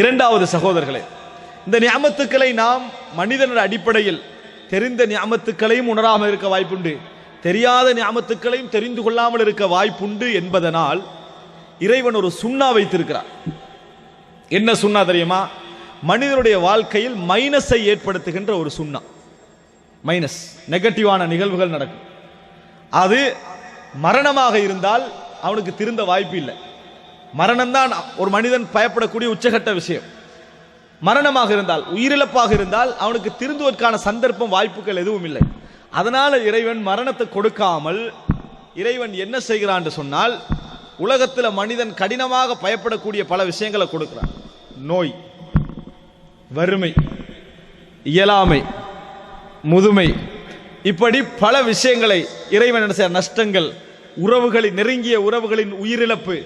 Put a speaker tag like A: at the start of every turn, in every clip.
A: இரண்டாவது சகோதரர்களே, இந்த நியமத்துக்களை நாம் மனிதனுடைய அடிப்படையில் தெரிந்த நியமத்துக்களையும் உணராமல் இருக்க வாய்ப்புண்டு, தெரியாத நியமத்துக்களையும் தெரிந்து கொள்ளாமல் இருக்க வாய்ப்புண்டு என்பதனால் இறைவன் ஒரு சுன்னா வைத்திருக்கிறார். என்ன சுன்னா தெரியுமா? மனிதனுடைய வாழ்க்கையில் மைனஸை ஏற்படுத்துகின்ற ஒரு சுன்னா. மைனஸ், நெகட்டிவான நிகழ்வுகள் நடக்கும். அது மரணமாக இருந்தால் அவனுக்கு திருந்த வாய்ப்பு இல்லை. மரணம்தான் ஒரு மனிதன் பயப்படக்கூடிய உச்சகட்ட விஷயம். மரணமாக இருந்தால், உயிரிழப்பாக இருந்தால் அவனுக்கு திருந்துவதற்கான சந்தர்ப்பம், வாய்ப்புகள் எதுவும் இல்லை. அதனால இறைவன் மரணத்தை கொடுக்காமல் இறைவன் என்ன செய்கிறான் என்று சொன்னால், உலகத்தில் மனிதன் கடினமாக பயப்படக்கூடிய பல விஷயங்களை கொடுக்கிறான். நோய், வறுமை, இயலாமை, முதுமை, இப்படி பல விஷயங்களை இறைவன் என்ன செய்ய, நஷ்டங்கள், உறவுகளின், நெருங்கிய உறவுகளின் உயிரிழப்பு,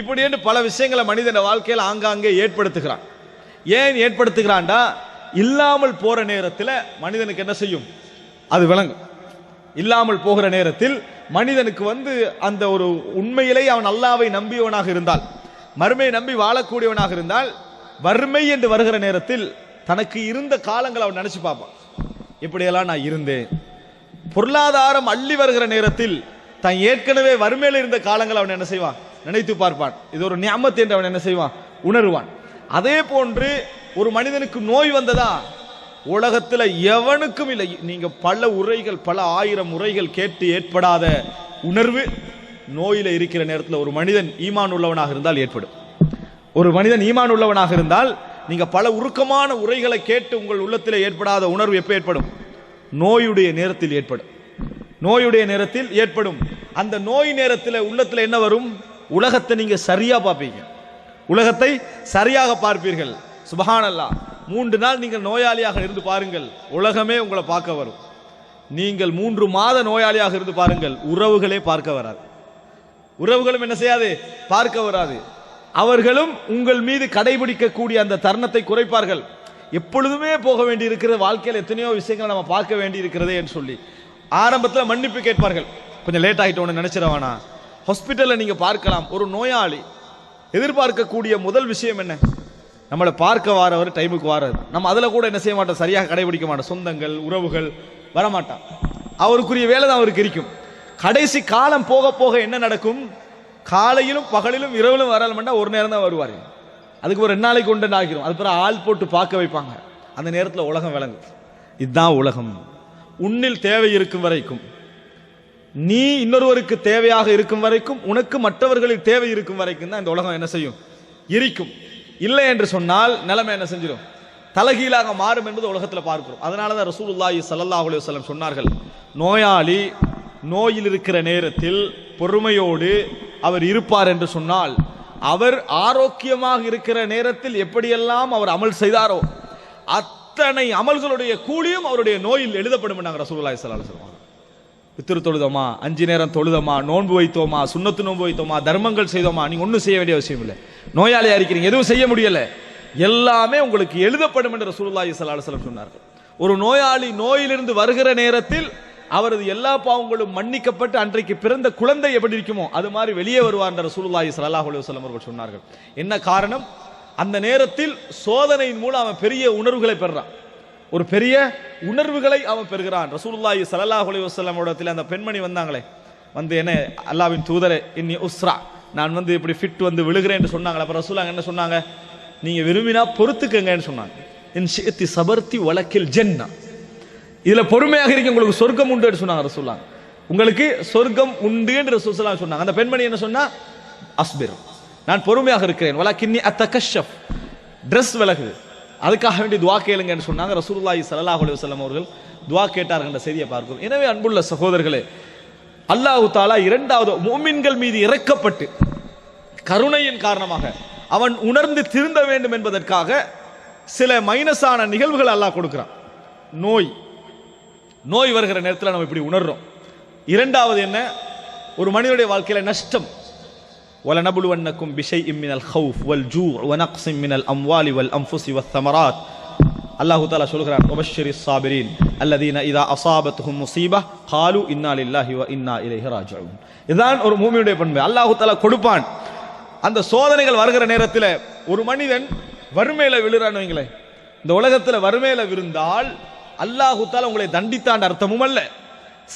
A: இப்படி என்று பல விஷயங்களை மனிதன வாழ்க்கையில் ஆங்காங்கே ஏற்படுத்துகிறான். ஏன் ஏற்படுத்துகிறான்டா, இல்லாமல் போற நேரத்தில் மனிதனுக்கு என்ன செய்யும், அது விளங்கும். இல்லாமல் போகிற நேரத்தில் மனிதனுக்கு அந்த ஒரு உண்மையிலே அவன் அல்லாஹ்வை நம்பியவனாக இருந்தால், மறுமையை நம்பி வாழக்கூடியவனாக இருந்தால், வறுமை என்று வருகிற நேரத்தில் தனக்கு இருந்த காலங்களை அவன் நினைச்சு பார்ப்பான். இப்படியெல்லாம் நான் இருந்தேன். பொருளாதாரம் அள்ளி வருகிற நேரத்தில் தான் ஏற்கனவே வறுமையில் இருந்த காலங்களை அவன் என்ன செய்வான், நினைத்து பார்ப்பான். இது ஒரு நியமத் என்று அவன் என்ன செய்வான், உணர்வான். அதே போன்று ஒரு மனிதனுக்கு நோய் வந்ததா, உலகத்தில் எவனுக்கும் இல்லை. நீங்க பல உரைகள், பல ஆயிரம் உரைகள் கேட்டு ஏற்படாத உணர்வு நோயில இருக்கிற நேரத்தில் ஒரு மனிதன் ஈமான் உள்ளவனாக இருந்தால் ஏற்படும். ஒரு மனிதன் ஈமான் உள்ளவனாக இருந்தால் நீங்க பல உருக்கமான உரைகளை கேட்டு உங்கள் உள்ளத்தில் ஏற்படாத உணர்வு எப்ப ஏற்படும், நோயுடைய நேரத்தில் ஏற்படும். நோயுடைய நேரத்தில் ஏற்படும். அந்த நோய் நேரத்தில் உள்ளத்தில் என்ன வரும், உலகத்தை நீங்க சரியா பார்ப்பீங்க, உலகத்தை சரியாக பார்ப்பீர்கள். சுபஹானல்லாஹ், 3 நாள் நீங்கள் நோயாளியாக இருந்து பாருங்கள், உலகமே உங்களை பார்க்க வரும். நீங்கள் 3 மாத நோயாளியாக இருந்து பாருங்கள், உறவுகளே பார்க்க வராது. உறவுகளும் என்ன செய்யாது, பார்க்க வராது. அவர்களும் உங்கள் மீது கடைபிடிக்கக்கூடிய அந்த தருணத்தை குறைப்பார்கள். எப்பொழுதுமே போக வேண்டி இருக்கிற வாழ்க்கையில் எத்தனையோ விஷயங்களை நம்ம பார்க்க வேண்டி இருக்கிறதே என்று சொல்லி ஆரம்பத்தில் மன்னிப்பு கேட்பார்கள். கொஞ்சம் லேட் ஆகிட்டோன்னு நினைச்சிடவானா. ஹாஸ்பிட்டலில் நீங்க பார்க்கலாம், ஒரு நோயாளி எதிர்பார்க்கக்கூடிய முதல் விஷயம் என்ன, நம்மளை பார்க்க வாரவர் டைமுக்கு வாரது. நம்ம அதில் கூட என்ன செய்ய மாட்டோம், சரியாக கடைபிடிக்க மாட்டோம். சொந்தங்கள், உறவுகள் வரமாட்டான். அவருக்குரிய வேலை தான் அவருக்கு இருக்கும். கடைசி காலம் போக போக என்ன நடக்கும், காலையிலும் பகலிலும் இரவிலும் வரலமெண்டா ஒரு நேரம் தான் வருவார். அதுக்கு ஒரு 2 நாளைக்கு கொண்டு ஆகிரும். அது பிறகு ஆள் போட்டு பார்க்க வைப்பாங்க. அந்த நேரத்தில் உலகம் விளங்கும். இதுதான் உலகம். உன்னில் தேவை இருக்கும் வரைக்கும், நீ இன்னொருவருக்கு தேவையாக இருக்கும் வரைக்கும், உனக்கு மற்றவர்களில் தேவை இருக்கும் வரைக்கும் தான் இந்த உலகம் என்ன செய்யும், இருக்கும். இல்லை என்று சொன்னால் நிலைமை என்ன செஞ்சிடும், தலகீழாக மாறும் என்பது உலகத்தில் பார்க்கிறோம். அதனால தான் ரசூலுல்லாஹி ஸல்லல்லாஹு அலைஹி வஸல்லம் சொன்னார்கள், நோயாளி நோயில் இருக்கிற நேரத்தில் பொறுமையோடு அவர் இருப்பார் என்று சொன்னால், அவர் ஆரோக்கியமாக இருக்கிற நேரத்தில் எப்படியெல்லாம் அவர் அமல் செய்தாரோ அத்தனை அமல்களுடைய கூலியும் அவருடைய நோயில் எழுதப்படும் என்றாங்க ரசூலுல்லாஹி ஸல்லல்லாஹு அலைஹி வஸல்லம். பித்ரு தொழுதோமா, 5 நேரம் தொழுதோமா, நோன்பு வைத்தோமா, சுன்னத்து நோன்பு வைத்தோமா, தர்மங்கள் செய்தோமா, நீங்க ஒன்றும் செய்ய வேண்டிய அவசியம் இல்லை. நோயாளியா இருக்கிறீங்க, எதுவும் செய்ய முடியல, எல்லாமே உங்களுக்கு எழுதப்படும் என்று ரசூலுல்லாஹி ஸல்லல்லாஹு அலைஹி வஸல்லம் சொன்னார்கள். ஒரு நோயாளி நோயிலிருந்து வருகிற நேரத்தில் அவரது எல்லா பாவங்களும் மன்னிக்கப்பட்டு அன்றைக்கு பிறந்த குழந்தை எப்படி இருக்குமோ அது மாதிரி வெளியே வருவார் என்று ரசூலுல்லாஹி ஸல்லல்லாஹு அலைஹி வஸல்லம் அவர்கள் சொன்னார்கள். என்ன காரணம், அந்த நேரத்தில் சோதனையின் மூலம் அவன் பெரிய உணர்வுகளை பெறான், ஒரு பெரிய உணர்வுகளை அவன் பெறுகிறான். ரசூலுல்லாஹி ஸல்லல்லாஹு அலைஹி வஸல்லம் இடத்தில் அந்த பெண்மணி வந்தாங்களே, என்ன அல்லாஹ்வின் தூதரே, இன்னி உஸ்ரா, நான் இப்படி ஃபிட் விழுகிறேன் என்று சொன்னாங்களே. அப்ப ரசூலுல்லாஹ் என்ன சொன்னாங்க, நீங்க விரும்பினா பொறுத்துக்கங்கன்னு சொன்னாங்க. இன் ஷிஅத்தி சபர்தி வலக்கில் ஜன்னா, இதுல பொறுமையாக இருக்கு, உங்களுக்கு சொர்க்கம் உண்டு என்று சொன்னாங்க ரசூலுல்லாஹ். உங்களுக்கு சொர்க்கம் உண்டு என்று ரசூலுல்லாஹ் சொன்னாங்க. அந்த பெண்மணி என்ன சொன்னா, அஸ்பிர், நான் பொறுமையாக இருக்கிறேன், வலக்கின்னி அத்தகஷஃப், Dress விலகுது, அதுக்காக வேண்டி துவா கேளுங்கன்னு சொன்னாங்க. ரசூலுல்லாஹி ஸல்லல்லாஹு அலைஹி வஸல்லம் அவர்கள் துவா கேட்டார்கள் என்ற செய்தியை பார்க்கிறோம். எனவே அன்புள்ள சகோதரர்களே, அல்லாஹ் தஆலா இரண்டாவது முஃமின்கள் மீது இறக்கப்பட்டு கருணையின் காரணமாக அவன் உணர்ந்து திருந்த வேண்டும் என்பதற்காக சில மைனஸான நிகழ்வுகள் அல்லாஹ் கொடுக்கிறான். நோய் வருகிற நேரத்தில் நம்ம இப்படி உணர்றோம். இரண்டாவது என்ன, ஒரு மனிதனுடைய வாழ்க்கையில நஷ்டம். وَلَنَبْلُوَنَّكُمْ بِشَيْءٍ مِّنَ الْخَوْفِ وَالْجُوعِ وَنَقْصٍ مِّنَ الْأَمْوَالِ وَالْأَنفُسِ وَالثَّمَرَاتِ. அல்லாஹ் தஆலா சொல்கிறான், وَبَشِّرِ الصَّابِرِينَ الَّذِينَ إِذَا أَصَابَتْهُمْ مُصِيبَةٌ قَالُوا إِنَّا لِلَّهِ وَإِنَّا إِلَيْهِ راجعون. இதுதான் ஒரு மூமினுடைய பண்பு. அல்லாஹ் தஆலா கொடுப்பான். அந்த சோதனைகள் வருகிற நேரத்தில் ஒரு மனிதன் வறுமையில விழுறான்னு வைங்களேன், இந்த உலகத்துல வறுமையில விழுந்தால் அல்லாஹு தஆலா உங்களை தண்டித்தான் அர்த்தமும் அல்ல,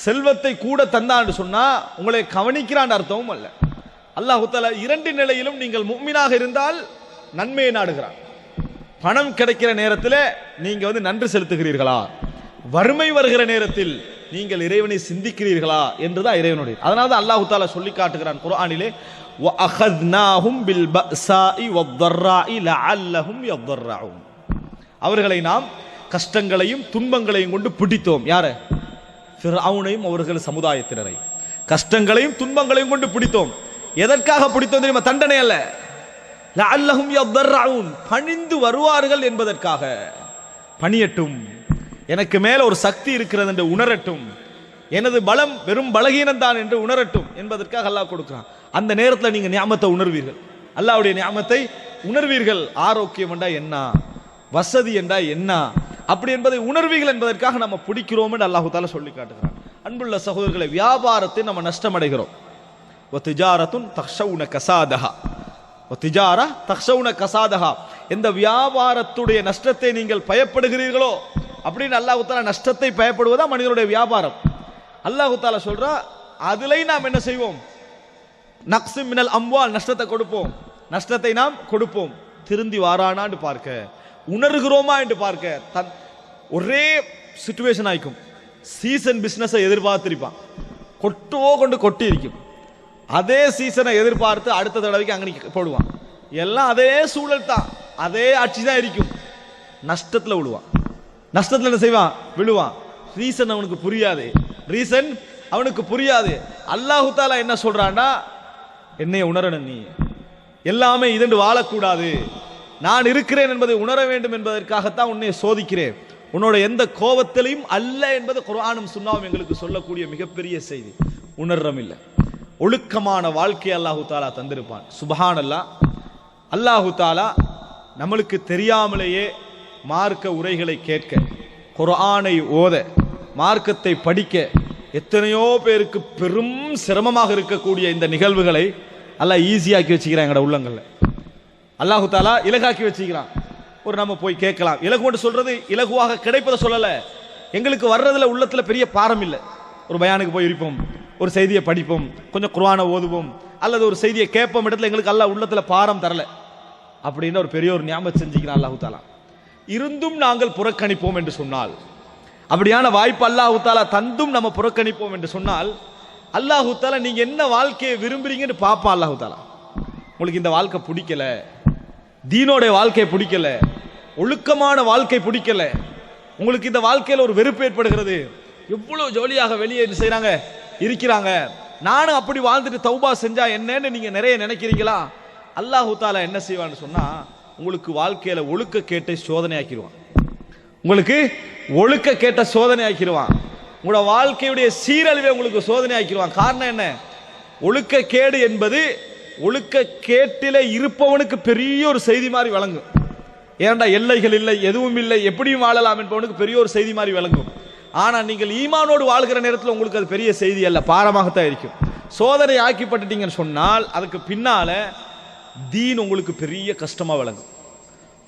A: செல்வத்தை கூட தந்தான்னு சொன்னா உங்களை கவனிக்கிறான் அர்த்தமும் அல்ல. அல்லாஹு தஆலா இரண்டு நிலையிலும் நீங்கள் முஃமினாக இருந்தால் நன்மையை நாடுகிறான். பணம் கிடைக்கிற நேரத்தில் நீங்க நன்றி செலுத்துகிறீர்களா, வறுமை வருகிற நேரத்தில் நீங்கள் இறைவனை சிந்திக்கிறீர்களா என்றுதான் இறைவனுடைய. அதனால தான் அல்லாஹு தஆலா சொல்லி காட்டுகிறான் குர்ஆனிலே, வஅഖذناهم بالبأساء والضراء لعلهم يضرعون. அவர்களை நாம் கஷ்டங்களையும் துன்பங்களையும் கொண்டு பிடித்தோம். யார? ஃபிர்அவுனையும் அவர்கள் சமுதாயத்தினரை கஷ்டங்களையும் துன்பங்களையும் கொண்டு பிடித்தோம். எதற்காக பிடித்தோம் தெரியுமா? தண்டனை அல்ல. லஅல்லஹும் யضرعون, பணிந்து வருவார்கள் என்பதற்காக. பணியட்டும், எனக்கு மேல ஒரு சக்தி இருக்கிறது என்று உணரட்டும், எனது பலம் வெறும் பலகீனம் தான் என்று உணரட்டும் என்பதற்காக அல்லாஹ் கொடுக்கிறான். அந்த நேரத்தில் நீங்க நியாமத்தை உணர்வீர்கள், அல்லாஹ்வுடைய நியாமத்தை உணர்வீர்கள். ஆரோக்கியம் என்றா என்ன, வசதி என்றா என்ன, அப்படி என்பதை உணர்வீர்கள் என்பதற்காக நம்ம பிடிக்கிறோம் என்று அல்லாஹ் தஆலா சொல்லி காட்டுகிறான். அன்புள்ள சகோதரர்களை, வியாபாரத்தை நம்ம நஷ்டம் அடைகிறோம். வதிஜாரத்துன் தக்ஷவுன கசாதஹா, வதிஜாரா தக்ஷவுன கசாதஹா, எந்த வியாபாரத்துடைய நஷ்டத்தை நீங்கள் பயப்படுகிறீர்களோ அப்படின்னு அல்லாஹ் தஆலா நஷ்டத்தை பயப்படுவதா மனிதனுடைய வியாபாரம். அல்லாஹ் தஆலா சொல்றா, அதிலே நாம் என்ன செய்வோம்? நக்ஸிம் மினல் அம்வால், நஷ்டத்தை கொடுப்போம், நஷ்டத்தை நாம் கொடுப்போம். திருந்தி வாரானான்னு பார்க்க, உணர்கிறோமா என்று பார்க்க. ஒரே சிச்சுவேஷன் ஆயிக்கும். சீசன் பிசினஸை எதிர்பார்த்திருப்பான், கொண்டு கொட்டி இருக்கும். அதே சீசனை எதிர்பார்த்து அடுத்த தடவைக்கு அங்கே போடுவான். எல்லாம் அதே சூழல் தான், அதே ஆட்சி தான் இருக்கும். நஷ்டத்தில் விழுவான். நஷ்டத்தில் என்ன செய்வான்? விழுவான். ரீசன் அவனுக்கு புரியாது, ரீசன் அவனுக்கு புரியாது. அல்லாஹு தஆலா என்ன சொல்றான்னா, என்னைய உணரணும், நீ எல்லாமே இதென்று வாழக்கூடாது, நான் இருக்கிறேன் என்பதை உணர வேண்டும் என்பதற்காகத்தான் உன்னை சோதிக்கிறேன். உன்னோட எந்த கோபத்திலையும் அல்ல என்பது குர்ஆனும் சுன்னாவும் எங்களுக்கு சொல்லக்கூடிய மிகப்பெரிய செய்தி. உணர்றம் இல்லை, ஒழுக்கமான வாழ்க்கையை அல்லாஹு தஆலா தந்திருப்பான். சுப்ஹானல்லாஹ். அல்லாஹு தஆலா நம்மளுக்கு தெரியாமலேயே மார்க்க உரைகளை கேட்க, குர்ஆனை ஓத, மார்க்கத்தை படிக்க எத்தனையோ பேருக்கு பெரும் சிரமமாக இருக்கக்கூடிய இந்த நிகழ்வுகளை அல்லாஹ் ஈஸியாக்கி வச்சுக்கிறான். எங்களோட உள்ளங்கள்ல அல்லாஹு தஆலா இலகாக்கி வச்சுக்கிறான். ஒரு நம்ம போய் கேட்கலாம். இலகுன்னு சொல்றது இலகுவாக கிடைப்பதை சொல்லல, எங்களுக்கு வர்றதுல உள்ளத்துல பெரிய பாரம் இல்லை. ஒரு பயானுக்கு போய் இருப்போம், ஒரு செய்தியை படிப்போம், கொஞ்சம் குர்ஆனை ஓதுவோம், அல்லது ஒரு செய்தியை கேட்போம், இடத்துல எங்களுக்கு அல்லாஹ் உள்ளத்துல பாரம் தரல அப்படின்னு ஒரு பெரிய ஒரு ஞாபகம் செஞ்சுக்கிறான் அல்லாஹு தஆலா. இருந்தும் நாங்கள் புறக்கணிப்போம் என்று சொன்னால், அப்படியான வாய்ப்பு அல்லாஹு தஆலா தந்தும் நம்ம புறக்கணிப்போம் என்று சொன்னால், அல்லாஹு தஆலா நீங்க என்ன வாழ்க்கையை விரும்புறீங்கன்னு பாப்பா. அல்லாஹு தஆலா உங்களுக்கு இந்த வாழ்க்கை பிடிக்கல, தீனோட வாழ்க்கை பிடிக்கல, ஒழுக்கமான வாழ்க்கை பிடிக்கல, உங்களுக்கு இந்த வாழ்க்கையில் ஒரு வெறுப்பு ஏற்படுகிறது, எவ்வளவு ஜோலியாக வெளியே செய்யறாங்க இருக்கிறாங்க, நானும் அப்படி வாழ்ந்துட்டு தௌபா செஞ்சா என்னன்னு நீங்க நிறைய நினைக்கிறீங்களா? அல்லாஹு தஆலா என்ன செய்வான்னு சொன்னா, உங்களுக்கு வாழ்க்கையில ஒழுக்க கேட்ட சோதனை ஆக்கிடுவான். உங்களுக்கு ஒழுக்க கேட்ட சோதனை ஆக்கிடுவான். உங்களோட வாழ்க்கையுடைய சீரழிவை உங்களுக்கு சோதனை ஆக்கிடுவான். காரணம் என்ன? ஒழுக்க கேடு என்பது ஒழுக்க கேட்டில இருப்பவனுக்கு பெரிய ஒரு செய்தி மாதிரி வழங்கும். ஏன்டா எல்லைகள் இல்லை, எதுவும் இல்லை, எப்படியும் வாழலாம் என்பவனுக்கு பெரிய ஒரு செய்தி மாதிரி வழங்கும். ஆனா நீங்கள் ஈமானோடு வாழ்கிற நேரத்தில் உங்களுக்கு அது பெரிய செய்தி அல்ல, பாரமாகத்தான் இருக்கும். சோதனை ஆக்கிப்பட்டுட்டீங்கன்னு சொன்னால் அதுக்கு பின்னால தீன் உங்களுக்கு பெரிய கஷ்டமா விளங்கும்.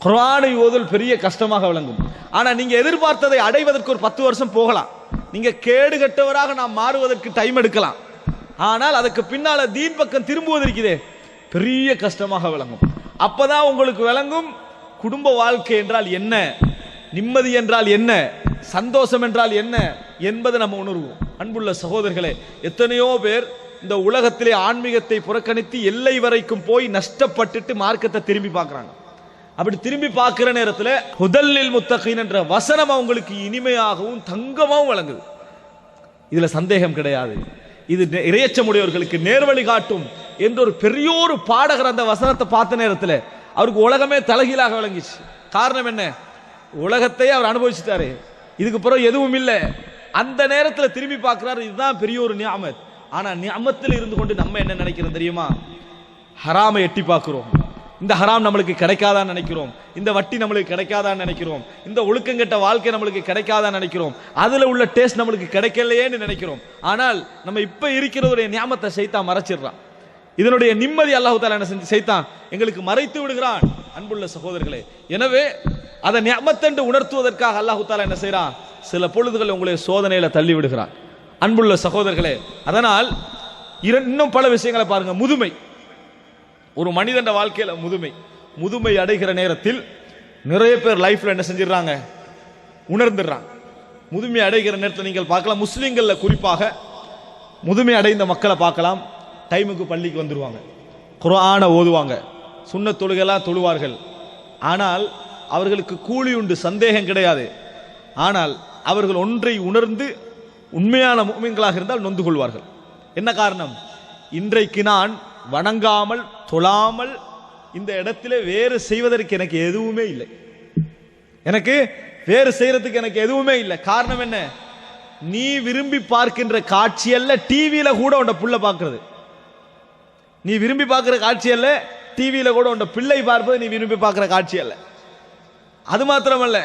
A: குர்ஆனை ஓதல் பெரிய கஷ்டமாக விளங்கும். ஆனா நீங்க எதிர்பார்த்ததை அடைவதற்கு ஒரு 10 வருஷம் போகலாம். நீங்க கேடு கட்டவராக நாம் மாறுவதற்கு டைம் எடுக்கலாம். ஆனால் அதுக்கு பின்னால தீன் பக்கம் திரும்புவது இருக்குதே, பெரிய கஷ்டமாக விளங்கும். அப்பதான் உங்களுக்கு விளங்கும் குடும்ப வாழ்க்கை என்றால் என்ன, நிம்மதி என்றால் என்ன, சந்தோஷம் என்றால் என்ன என்பதை நம்ம உணர்வோம். அன்புள்ள சகோதரர்களே, எத்தனையோ பேர் இந்த உலகத்திலே ஆன்மீகத்தை புறக்கணித்து எல்லை வரைக்கும் போய் நஷ்டப்பட்டுட்டு மார்க்கத்தை திரும்பி பார்க்கறாங்க. அப்படி திரும்பி பார்க்கிற நேரத்தில் ஹுதல்லில் முத்தகீன் என்ற வசனம் அவங்களுக்கு இனிமையாகவும் தங்கமாகவும் வழங்குது. இதுல சந்தேகம் கிடையாது, இது இறையச்சமுடையவர்களுக்கு நேர்வழி காட்டும் என்ற ஒரு பெரிய ஒரு பாடகர் அந்த வசனத்தை பார்த்த நேரத்தில் அவருக்கு உலகமே தலைகீழாக விளங்கிச்சு. காரணம் என்ன? உலகத்தையே அவர் அனுபவிச்சுட்டாரு, இதுக்கு பிறகு எதுவும் இல்லை. அந்த நேரத்தில் திரும்பி பார்க்கிறாரு, இதுதான் பெரிய ஒரு நியாமத். ஆனா நியாமத்தில் இருந்து கொண்டு நம்ம என்ன நினைக்கிறோம் தெரியுமா? ஹராமை எட்டி பார்க்கிறோம். இந்த ஹராம் நம்மளுக்கு கிடைக்காதான்னு நினைக்கிறோம், இந்த வட்டி நம்மளுக்கு கிடைக்காதான்னு நினைக்கிறோம், இந்த ஒழுக்கங்கெட்ட வாழ்க்கை நம்மளுக்கு கிடைக்காதான்னு நினைக்கிறோம், அதுல உள்ள டேஸ்ட் நம்மளுக்கு கிடைக்கலையேன்னு நினைக்கிறோம். ஆனால் நம்ம இப்ப இருக்கிறதுடைய நியாமத்தை சைத்தான் மறைச்சிடுறான். இதனுடைய நிம்மதி அல்லாஹ் தஆலா என்ன செஞ்சு செய்தான் எங்களுக்கு மறைத்து விடுகிறான். அன்புள்ள சகோதரர்களே, எனவே அதை நிஅமத் உணர்த்துவதற்காக அல்லாஹ் தஆலா என்ன செய்றான், சில பொழுதுகள் உங்களை சோதனையில தள்ளி விடுகிறான். அன்புள்ள சகோதரர்களே, அதனால் இன்னும் பல விஷயங்களை பாருங்க. முதுமை, ஒரு மனிதன் வாழ்க்கையில முதுமை அடைகிற நேரத்தில் நிறைய பேர் லைஃப்ல என்ன செஞ்சிடறாங்க, உணர்ந்துடுறாங்க. முதுமை அடைகிற நேரத்தில் நீங்கள் பார்க்கலாம், முஸ்லிம்கள்ல குறிப்பாக முதுமை அடைந்த மக்களை பார்க்கலாம். டைமுக்கு பள்ளிக்கு வந்துடுவாங்க, குர்ஆனை ஓதுவாங்க, சுன்னத் தொழுகைலாம் தொழுவார்கள். ஆனால் அவர்களுக்கு கூலி உண்டு, சந்தேகம் கிடையாது. ஆனால் அவர்கள் ஒன்றை உணர்ந்து உண்மையான முஃமின்களாக இருந்தால் நொந்து கொள்வார்கள். என்ன காரணம்? இன்றைக்கு நான் வணங்காமல் தொழாமல் இந்த இடத்திலே வேறு செய்வதற்கு எனக்கு எதுவுமே இல்லை, எனக்கு வேறு செய்யறதுக்கு எனக்கு எதுவுமே இல்லை. காரணம் என்ன? நீ விரும்பி பார்க்கின்ற காட்சி அல்ல டிவியில கூட உண்ட புள்ள பார்க்கிறது. நீ விரும்பி பார்க்கிற காட்சி அல்ல டிவியில கூட உண்ட பிள்ளை பார்ப்பது நீ விரும்பி பார்க்கிற காட்சி அல்ல. அது மாத்திரமல்ல,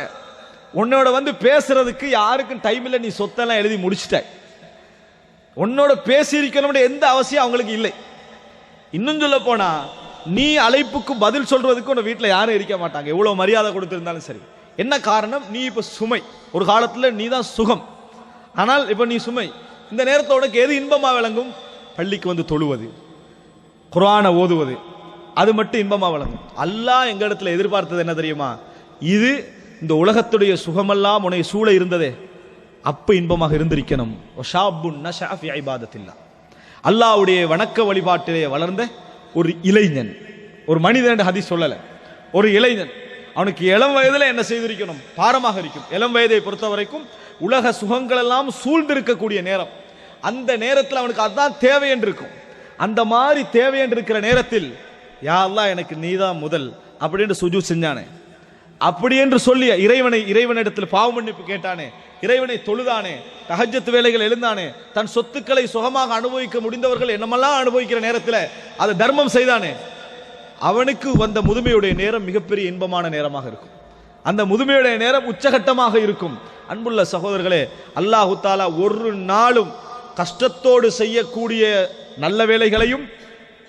A: உன்னோட வந்து பேசுறதுக்கு யாருக்கும் டைம் இல்லை. நீ சொத்தெல்லாம் எழுதி முடிச்சுட்ட, உன்னோட பேசியிருக்கணும்னு எந்த அவசியம் அவங்களுக்கு இல்லை. இன்னும் சொல்ல போனா, நீ அழைப்புக்கு பதில் சொல்றதுக்கு உன் வீட்டில் யாரும் இருக்க மாட்டாங்க, எவ்வளவு மரியாதை கொடுத்திருந்தாலும் சரி. என்ன காரணம்? நீ இப்ப சுமை. ஒரு காலத்துல நீ தான் சுகம், ஆனால் இப்ப நீ சுமை. இந்த நேரத்தில் உனக்கு எது இன்பமா விளங்கும்? பள்ளிக்கு வந்து தொழுவது, குர்ஆனை ஓதுவது, அது மட்டும் இன்பமா விளங்கும். அல்லாஹ் எங்க இடத்துல எதிர்பார்த்தது என்ன தெரியுமா? இது இந்த உலகத்துடைய சுகமெல்லாம் உன்னை சூழ இருந்ததே, அப்ப இன்பமாக இருந்திருக்கணும். அல்லாஹ்வுடைய வணக்க வழிபாட்டிலே வளர்ந்த ஒரு இளைஞன், ஒரு மனிதன் ஹதீஸ் சொல்லல, ஒரு இளைஞன். அவனுக்கு இளம் வயதில் என்ன செய்திருக்கணும்? பாரமாக இருக்கும். இளம் வயதை பொறுத்த வரைக்கும் உலக சுகங்கள் எல்லாம் சூழ்ந்திருக்கக்கூடிய நேரம். அந்த நேரத்தில் அவனுக்கு அதுதான் தேவை என்று இருக்கும். அந்த மாதிரி தேவை என்று இருக்கிற நேரத்தில், யா அல்லாஹ் எனக்கு நீதான் முதல் அப்படின்னு சுஜூத் செஞ்சானே, அப்படி என்று சொல்லி இறைவனிடத்தில் பாவ மன்னிப்பு கேட்டானே, இறைவனை தொழுதானே, தஹஜ்ஜத் வேளைகள் எழுந்தானே, தன் சொத்துக்களை சுகமாக அனுபவிக்க முடிந்தவர்கள் என்னமெல்லாம் அனுபவிக்கிற நேரத்தில் அதை தர்மம் செய்தானே, அவனுக்கு வந்த முதுமையுடைய நேரம் மிகப்பெரிய இன்பமான நேரமாக இருக்கும். அந்த முதுமையுடைய நேரம் உச்சகட்டமாக இருக்கும். அன்புள்ள சகோதரர்களே, அல்லாஹு தஆலா ஒரு நாளும் கஷ்டத்தோடு செய்யக்கூடிய நல்ல வேலைகளையும்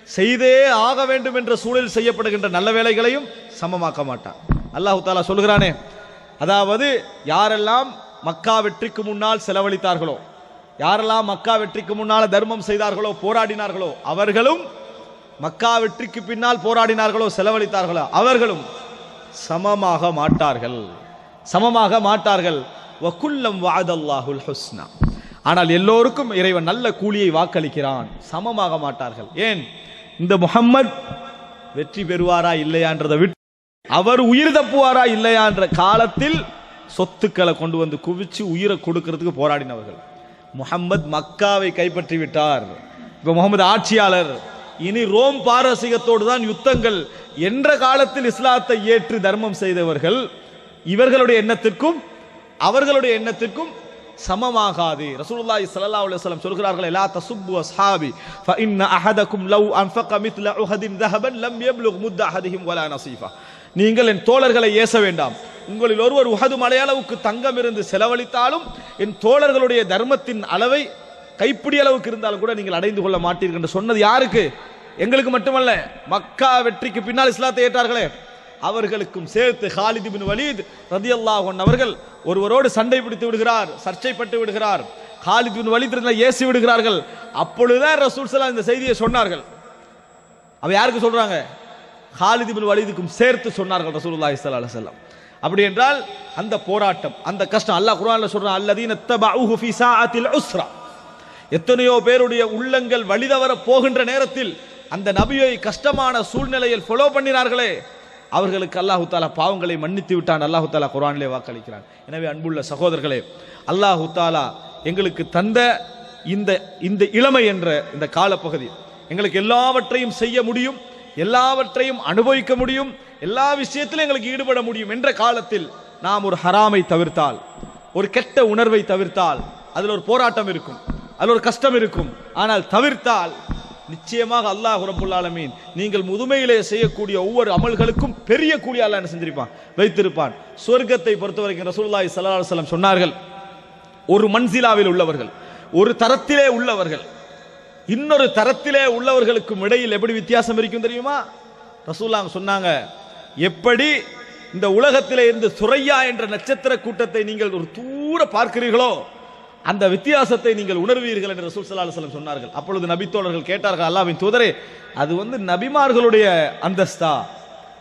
A: செய்தே ஆக வேண்டும் என்ற சூழலில் செய்யப்படுகின்ற நல்ல வேலைகளையும் சமமாக்க மாட்டான். அல்லாஹு தஆலா சொல்கிறானே, அதாவது யாரெல்லாம் மக்கா வெற்றிக்கு முன்னால் செலவழித்தார்களோ, யாரெல்லாம் மக்கா வெற்றிக்கு முன்னால் தர்மம் செய்தார்களோ, போராடினார்களோ, அவர்களும் மக்கா வெற்றிக்கு பின்னால் போராடினார்களோ, செலவழித்தார்களோ, அவர்களும் சமமாக மாட்டார்கள், சமமாக மாட்டார்கள். வகுல்லம் வஅதல்லாஹுல் ஹுஸ்னா, ஆனால் எல்லோருக்கும் இறைவன் நல்ல கூலியை வாக்களிக்கிறான், சமமாக மாட்டார்கள். ஏன்? இந்த முஹம்மத் வெற்றி பெறுவாரா இல்லையான்றதை விட்டு, அவர் உயிர் தப்புவாரா இல்லையா என்ற காலத்தில் சொத்துக்களை கொண்டு வந்து குவிச்சு உயிரை கொடுக்கிறதுக்கு போராடினவர்கள். முஹம்மத் மக்காவை கைப்பற்றி விட்டார், இப்ப முகமது ஆட்சியாளர், இனி ரோம் பாரசீகத்தோடு தான் யுத்தங்கள் என்ற காலத்தில் இஸ்லாத்தை ஏற்று தர்மம் செய்தவர்கள் இவர்களுடைய எண்ணத்திற்கும் அவர்களுடைய எண்ணத்திற்கும் சமமாகாது. ரசூலுல்லாஹி ஸல்லல்லாஹு அலைஹி வஸல்லம் சொல்கிறார்கள், லா தசுப்பு அஸ்ஹாபி ஃபஇன்ன அஹதக்கும் லவ் அன்ஃபக மித்ல உஹதின் ذهبا லம் யப்லுக் முத்த அஹதிஹிம் வலா நஸீஃபா. நீங்கள் என் தோழர்களை ஏச வேண்டாம். உங்களில் ஒருவர் உஹது மலையளவுக்கு தங்கம் இருந்து செலவழித்தாலும் என் தோழர்களுடைய தர்மத்தின் அளவை கைப்பிடி அளவுக்கு இருந்தாலும் கூட நீங்கள் அடைந்து கொள்ள மாட்டீர்கள் என்று சொன்னது யாருக்கு? எங்களுக்கு மட்டுமல்ல, மக்கா வெற்றிக்கு பின்னால் இஸ்லாத்தை ஏற்றார்களே அவர்களுக்கும் சேர்த்து. காலித் இப்னு வலீத் ரலியல்லாஹு அன்ஹு அவர்கள் ஒருவரோடு சண்டை பிடித்து விடுகிறார், சர்ச்சைப்பட்டு விடுகிறார். காலித் இப்னு வலீத் ஏசி விடுகிறார்கள். அப்பொழுதுதான் ரசூல் ஸல்லல்லாஹு அலைஹி வஸல்லம் இந்த செய்தியை சொன்னார்கள். அவ யாருக்கு சொல்றாங்க? காலித் இப்னு வலீதுக்கும் சேர்த்து சொன்னார்கள் ரசூலுல்லாஹி ஸல்லல்லாஹு அலைஹி வஸல்லம். அப்படி என்றால் அந்த போராட்டம், அந்த கஷ்டம், அல்லாஹ் குர்ஆன்ல சொல்றான், அல்லதீன தபஊஹு ஃபீ ஸாஅத்தில் உஸ்ரா. எத்தனையோ பேருடைய உள்ளங்கள் வழிதவர போகின்ற நேரத்தில் அந்த நபியை கஷ்டமான சூழ்நிலையில் ஃபாலோ பண்ணினார்களே, அவர்களுக்கு அல்லாஹு தஆலா பாவங்களை மன்னித்து விட்டான். அல்லாஹு தஆலா குர்ஆனிலே வாக்களிக்கிறான். எனவே அன்புள்ள சகோதரர்களே, அல்லாஹு தஆலா எங்களுக்கு தந்த இந்த இளமை என்ற இந்த காலப்பகுதி எங்களுக்கு எல்லாவற்றையும் செய்ய முடியும், எல்லாவற்றையும் அனுபவிக்க முடியும், எல்லா விஷயத்திலும் எங்களுக்கு ஈடுபட முடியும் என்ற காலத்தில் நாம் ஒரு ஹராமை தவிர்த்தால், ஒரு கெட்ட உணர்வை தவிர்த்தால், அதில் ஒரு போராட்டம் இருக்கும், அதில் ஒரு கஷ்டம் இருக்கும். ஆனால் தவிர்த்தால் நிச்சயமாக அல்லாஹ் ரப்புல் ஆலமீன் நீங்கள் முதுமையிலே செய்யக்கூடிய ஒவ்வொரு அமல்களுக்கும் பெரிய கூலி அல்லாஹ் என்ன செஞ்சிருப்பான், வைத்திருப்பான். சொர்க்கத்தை பொறுத்தவரைக்கும் ரசூலுல்லாஹி ஸல்லல்லாஹு அலைஹி வஸல்லம் சொன்னார்கள், ஒரு மன்சிலாவில் உள்ளவர்கள், ஒரு தரத்திலே உள்ளவர்கள் இன்னொரு தரத்திலே உள்ளவர்களுக்கும் இடையில் எப்படி வித்தியாசம் இருக்கும் தெரியுமா? ரசூலுல்லாஹ் சொன்னாங்க, எப்படி இந்த உலகத்திலே இருந்து சுரையா என்ற நட்சத்திர கூட்டத்தை நீங்கள் ஒரு தூர பார்க்கிறீர்களோ அந்த வித்தியாசத்தை நீங்கள் உணர்வீர்கள் என்று ரசூல் ஸல்லல்லாஹு அலைஹி வஸல்லம் சொன்னார்கள். அப்பொழுது நபித்தோழர்கள் கேட்டார்கள், அல்லாஹ்வின் தூதரே, அது நபிமார்களுடைய அந்தஸ்தா?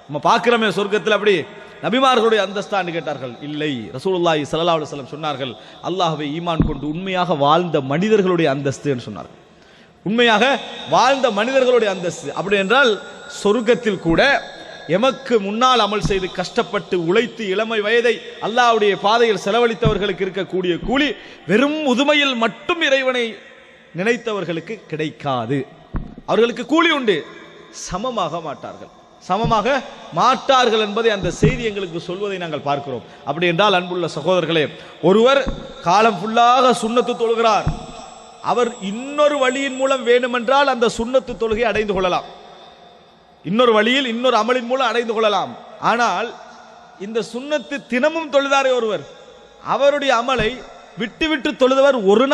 A: நம்ம பார்க்கிறோமே சொர்க்கத்தில், அப்படி நபிமார்களுடைய அந்தஸ்தான்னு கேட்டார்கள். இல்லை, ரசூலுல்லாஹி ஸல்லல்லாஹு அலைஹி வஸல்லம் சொன்னார்கள், அல்லாஹ்வை ஈமான் கொண்டு உண்மையாக வாழ்ந்த மனிதர்களுடைய அந்தஸ்து என்று சொன்னார்கள். உண்மையாக வாழ்ந்த மனிதர்களுடைய அந்தஸ்து. அப்படி என்றால் சொர்க்கத்தில் கூட எமக்கு முன்னால் அமல் செய்து கஷ்டப்பட்டு உழைத்து இளமை வயதை அல்லாஹ்வுடைய பாதையில் செலவழித்தவர்களுக்கு இருக்கக்கூடிய கூலி வெறும் முதுமையில் மட்டும் இறைவனை நினைத்தவர்களுக்கு கிடைக்காது. அவர்களுக்கு கூலி உண்டு, சமமாக மாட்டார்கள் என்பதை அந்த செய்தி எங்களுக்கு சொல்வதை நாங்கள் பார்க்கிறோம். அப்படி என்றால் அன்புள்ள சகோதரர்களே, ஒருவர் காலம் ஃபுல்லாக சுன்னத்து தொழுகிறார், அவர் இன்னொரு வழியின் மூலம் வேண்டுமென்றால் அந்த சுன்னத்து தொழுகை அடைந்து கொள்ளலாம், இன்னொரு வழியில் இன்னொரு அமலின் மூலம் அடைந்து கொள்ளலாம். ஆனால் இந்த சுன்னத்து தினமும் தொழுதாரே ஒருவர், அவருடைய அமலை விட்டு விட்டு தொழுதவர் ஒரு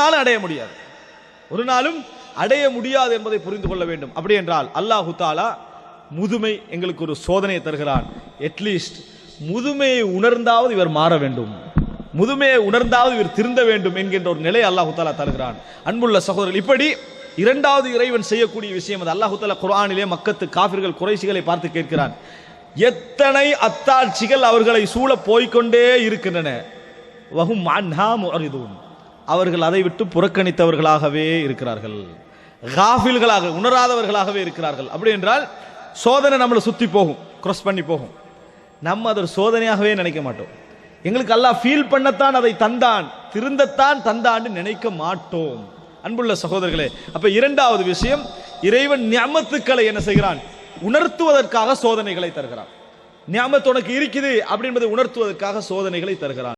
A: நாளும் அடைய முடியாது என்பதை புரிந்து கொள்ள வேண்டும். அப்படி என்றால் அல்லாஹு தஆலா முதுமை எங்களுக்கு ஒரு சோதனையை தருகிறான். அட்லீஸ்ட் முதுமையை உணர்ந்தாவது இவர் மாற வேண்டும், முதுமையை உணர்ந்தாவது இவர் திருந்த வேண்டும் என்கின்ற ஒரு நிலை அல்லாஹு தஆலா தருகிறான். அன்புள்ள சகோதரர்கள், இப்படி இரண்டாவது இறைவன் செய்யக்கூடிய விஷயம் அது. அல்லாஹு தஆலா குர்ஆனிலே மக்கத்து காஃபிர்கள் குறைஷிகளை பார்த்து கேட்கிறான், எத்தனை அத்தாட்சிகள் அவர்களை சூழ போய்கொண்டே இருக்கின்றன, வஹும் அன்ஹா முஅரிதுன், அவர்கள் அதை விட்டு புறக்கணித்தவர்களாகவே இருக்கிறார்கள், காஃபில்களாக உணராதவர்களாகவே இருக்கிறார்கள். அப்படி என்றால் சோதனை நம்மளை சுத்தி போகும், கிராஸ் பண்ணி போகும், நம்ம அதை ஒரு சோதனையாகவே நினைக்க மாட்டோம். எங்களுக்கு அல்லாஹ் ஃபீல் பண்ணத்தான் அதை தந்தான், திருந்தத்தான் தந்தான்னு நினைக்க மாட்டோம். அன்புள்ள சகோதரர்களே, அப்ப இரண்டாவது விஷயம், இறைவன் நிஅமத்துக்களை என்ன செய்கிறான், உணர்த்துவதற்காக சோதனைகளை தருகிறான். நிஅமத் உனக்கு இருக்குது அப்படி என்பதை உணர்த்துவதற்காக சோதனைகளை தருகிறான்.